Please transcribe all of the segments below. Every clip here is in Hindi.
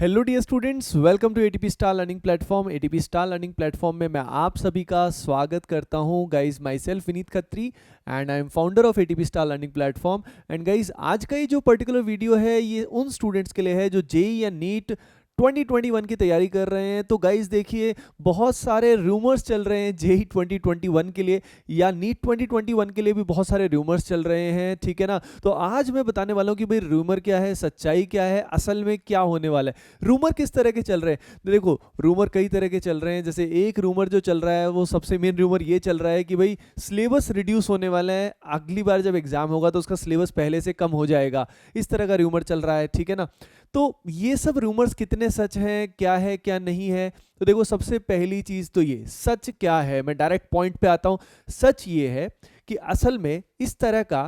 Hello dear students, welcome to ATP star learning platform. ATP star learning platform में मैं आप सभी का स्वागत करता हूं। Guys, myself Vineet Khatri and I am founder of ATP star learning platform. And guys, आज का ये जो पर्टिकुलर वीडियो है ये उन स्टूडेंट्स के लिए है जो जेई या नीट 2021 की तैयारी कर रहे हैं। तो गाइस देखिए, बहुत सारे रूमर्स चल रहे हैं जेई 2021 के लिए या नीट 2021 के लिए भी बहुत सारे रूमर्स चल रहे हैं, ठीक है ना। तो आज मैं बताने वाला हूं कि भाई रूमर क्या है, सच्चाई क्या है, असल में क्या होने वाला है। रूमर किस तरह के चल रहे हैं, तो देखो रूमर कई तरह के चल रहे हैं। जैसे एक रूमर जो चल रहा है वो सबसे मेन रूमर ये चल रहा है कि भाई सिलेबस रिड्यूस होने वाला है, अगली बार जब एग्जाम होगा तो उसका सिलेबस पहले से कम हो जाएगा। इस तरह का रूमर चल रहा है, ठीक है ना। तो ये सब रूमर्स कितने सच हैं, क्या नहीं है। तो देखो, सबसे पहली चीज तो ये सच क्या है, मैं डायरेक्ट पॉइंट पे आता हूं। सच ये है कि असल में इस तरह का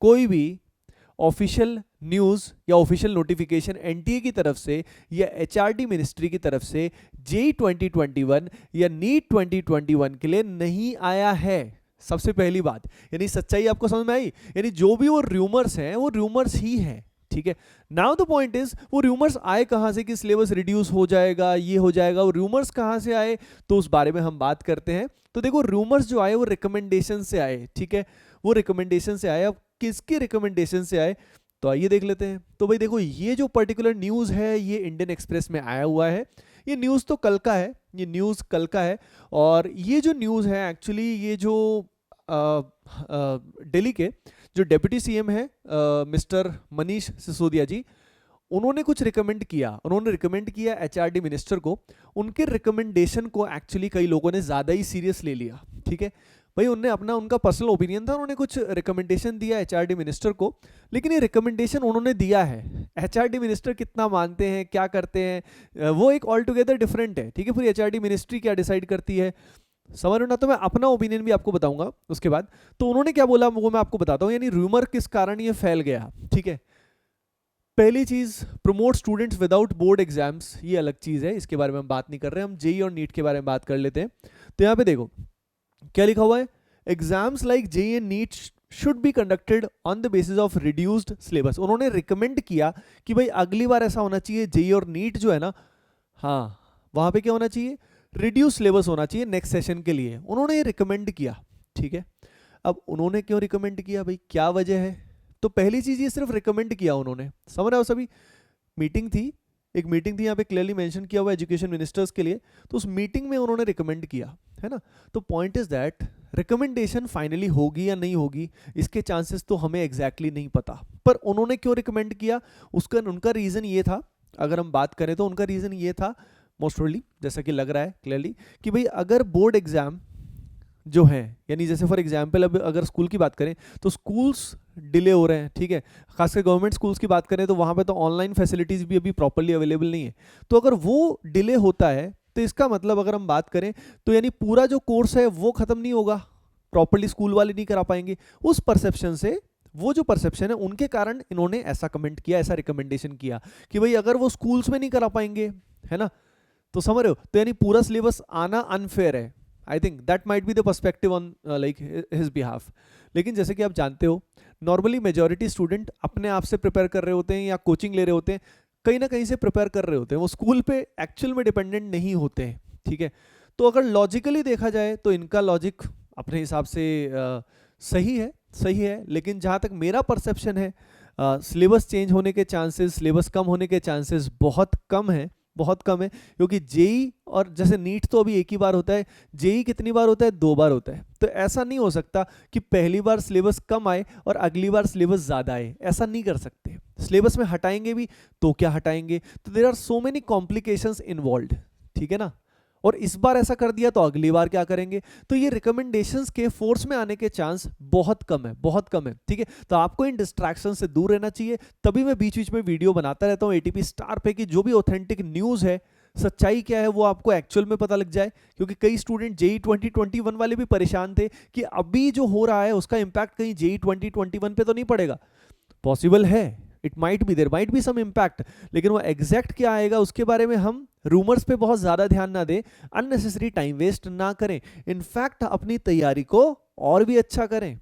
कोई भी ऑफिशियल न्यूज़ या ऑफिशियल नोटिफिकेशन एनटीए की तरफ से या एचआरडी मिनिस्ट्री की तरफ से जेई 2021 या नीट 2021 के लिए नहीं आया है। सबसे पहली बात, यानी सच्चाई आपको समझ में आई। यानी जो भी वो रूमर्स हैं वो रूमर्स ही हैं, ठीक है। नाउ द पॉइंट इज, वो रूमर्स आए कहां से कि सिलेबस रिड्यूस हो जाएगा, ये हो जाएगा। वो रूमर्स कहां से आए तो उस बारे में हम बात करते हैं। तो देखो, रूमर्स जो आए वो रिकमेंडेशन से आए, ठीक है। वो रिकमेंडेशन से आए। अब किसके रिकमेंडेशन से आए तो आइए देख लेते हैं। तो भाई देखो, ये जो पर्टिकुलर न्यूज़ है ये इंडियन एक्सप्रेस में आया हुआ है। ये न्यूज़ तो कल का है, ये न्यूज़ कल का है। और ये जो न्यूज़ है एक्चुअली, ये जो दिल्ली के जो डेप्यूटी सीएम है मिस्टर मनीष सिसोदिया जी, उन्होंने कुछ रिकमेंड किया। उन्होंने रिकमेंड किया एचआरडी मिनिस्टर को। उनके रिकमेंडेशन को एक्चुअली कई लोगों ने ज़्यादा ही सीरियस ले लिया, ठीक है भाई। उनका पर्सनल ओपिनियन था, उन्होंने कुछ रिकमेंडेशन दिया एचआरडी मिनिस्टर को। लेकिन ये रिकमेंडेशन उन्होंने दिया है, एचआरडी मिनिस्टर कितना मानते हैं, क्या करते हैं, वो एक ऑल टुगेदर डिफरेंट है, ठीक है। पूरी एचआरडी मिनिस्ट्री क्या डिसाइड करती है, समझ रहे ना। तो मैं अपना ओपिनियन भी आपको बताऊंगा उसके बाद। तो उन्होंने क्या बोला वो मैं आपको बताता हूं, यानी रूमर किस कारण ये फैल गया, ठीक है। पहली चीज, promote students without board exams, ये अलग चीज है, इसके बारे में हम बात नहीं कर रहे हैं। हम जेई और नीट के बारे में बात कर लेते हैं। तो यहाँ पे देखो क्या लिखा हुआ है, exams like JEE and NEET should be conducted on the basis of reduced syllabus. उन्होंने रिकमेंड किया कि भाई अगली बार ऐसा होना चाहिए, जेई और नीट जो है ना, हाँ वहां पे क्या होना चाहिए, रिड्यूस सिलेबस होना चाहिए नेक्स्ट सेशन के लिए। उन्होंने ये रिकमेंड किया, ठीक है। अब उन्होंने क्यों रिकमेंड किया भाई, क्या वजह है। तो पहली चीज, ये सिर्फ रिकमेंड किया उन्होंने, समझ रहे हो सभी। मीटिंग थी, एक मीटिंग थी, यहाँ पे क्लियरली मेंशन किया हुआ एजुकेशन मिनिस्टर्स के लिए। तो उस मीटिंग में उन्होंने रिकमेंड किया, है ना। तो point is that recommendation finally होगी या नहीं होगी, इसके चांसेस तो हमें एग्जैक्टली नहीं पता। पर उन्होंने क्यों रिकमेंड किया, उसका उनका रीजन ये था, अगर हम बात करें तो उनका रीजन ये था मोस्ट प्रोबेबली, जैसा कि लग रहा है क्लियरली, कि भाई अगर बोर्ड एग्जाम जो है, यानी जैसे फॉर एग्जांपल अब अगर स्कूल की बात करें तो स्कूल्स डिले हो रहे हैं, ठीक है। खासकर गवर्नमेंट स्कूल्स की बात करें तो वहाँ पे तो ऑनलाइन फैसिलिटीज़ भी अभी प्रॉपर्ली अवेलेबल नहीं है। तो अगर वो डिले होता है तो इसका मतलब अगर हम बात करें तो यानी पूरा जो कोर्स है वो ख़त्म नहीं होगा, प्रॉपर्ली स्कूल वाले नहीं करा पाएंगे। उस परसेप्शन से, वो जो परसेप्शन है उनके कारण इन्होंने ऐसा कमेंट किया, ऐसा रिकमेंडेशन किया कि भाई अगर वो स्कूल्स में नहीं करा पाएंगे, है ना, तो समझ रहे हो, तो यानी पूरा सिलेबस आना अनफेयर है। I think that might be the perspective on like his behalf. लेकिन जैसे कि आप जानते हो, नॉर्मली मेजॉरिटी स्टूडेंट अपने आप से प्रिपेयर कर रहे होते हैं या कोचिंग ले रहे होते हैं, कहीं ना कहीं से प्रिपेयर कर रहे होते हैं, वो स्कूल पे एक्चुअल में डिपेंडेंट नहीं होते हैं, ठीक है। तो अगर लॉजिकली देखा जाए तो इनका लॉजिक अपने हिसाब से सही है। लेकिन जहाँ तक मेरा परसेप्शन है, सिलेबस चेंज होने के चांसेस, सिलेबस कम होने के चांसेस बहुत कम है, बहुत कम है। क्योंकि जेई और जैसे नीट तो अभी एक ही बार होता है, जेई कितनी बार होता है, 2 बार होता है। तो ऐसा नहीं हो सकता कि पहली बार सिलेबस कम आए और अगली बार सिलेबस ज़्यादा आए, ऐसा नहीं कर सकते। सिलेबस में हटाएंगे भी तो क्या हटाएंगे, तो there are so many complications involved, ठीक है ना। और इस बार ऐसा कर दिया तो अगली बार क्या करेंगे। तो ये रिकमेंडेशंस के फोर्स में आने के चांस बहुत कम है, बहुत कम है, ठीक है। तो आपको इन डिस्ट्रैक्शन से दूर रहना चाहिए। तभी मैं बीच बीच में वीडियो बनाता रहता हूँ एटीपी स्टार पे कि जो भी ऑथेंटिक न्यूज़ है, सच्चाई क्या है, वो आपको एक्चुअल में पता लग जाए। क्योंकि कई स्टूडेंट जेई 2021 वाले भी परेशान थे कि अभी जो हो रहा है उसका इंपैक्ट कहीं जेई 2021 पे तो नहीं पड़ेगा। पॉसिबल है, it might be, there might be some impact, लेकिन वो एग्जैक्ट क्या आएगा उसके बारे में हम रूमर्स पे बहुत ज्यादा ध्यान ना दें, अननेसेसरी टाइम वेस्ट ना करें। इनफैक्ट अपनी तैयारी को और भी अच्छा करें।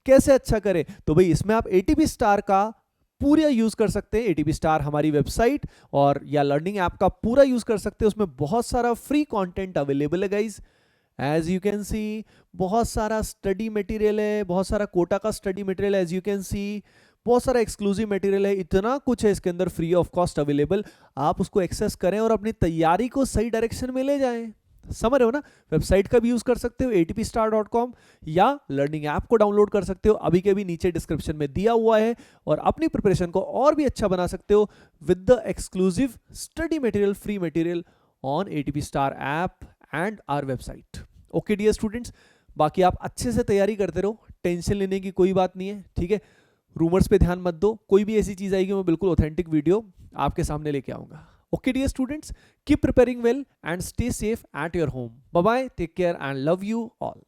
कैसे अच्छा करें, तो भाई इसमें आप एटीपी स्टार का पूरा यूज कर सकते हैं एटीपी स्टार हमारी वेबसाइट और या लर्निंग ऐप का पूरा यूज कर सकते हैं। उसमें बहुत सारा फ्री कंटेंट अवेलेबल है guys, as you can see बहुत सारा स्टडी मटेरियल है, बहुत सारा कोटा का स्टडी मटेरियल है, एज यू कैन सी बहुत सारा एक्सक्लूसिव मटेरियल है, इतना कुछ है इसके अंदर फ्री ऑफ कॉस्ट अवेलेबल। आप उसको एक्सेस करें और अपनी तैयारी को सही डायरेक्शन में ले जाएं। समझ रहे हो ना? वेबसाइट का भी यूज कर सकते हो atpstar.com या लर्निंग ऐप को डाउनलोड कर सकते हो, अभी के भी नीचे डिस्क्रिप्शन में दिया हुआ है, और अपनी प्रिपरेशन को और भी अच्छा बना सकते हो with the exclusive study material, free material on ATP Star app and our website. Okay dear students, बाकी आप अच्छे से तैयारी करते रहो, टेंशन लेने की कोई बात नहीं है, ठीक है? रूमर्स पे ध्यान मत दो, कोई भी ऐसी चीज आएगी मैं बिल्कुल ऑथेंटिक वीडियो आपके सामने लेके आऊंगा। Okay dear students, keep preparing well and stay safe at your home. Bye bye, take care and love you all.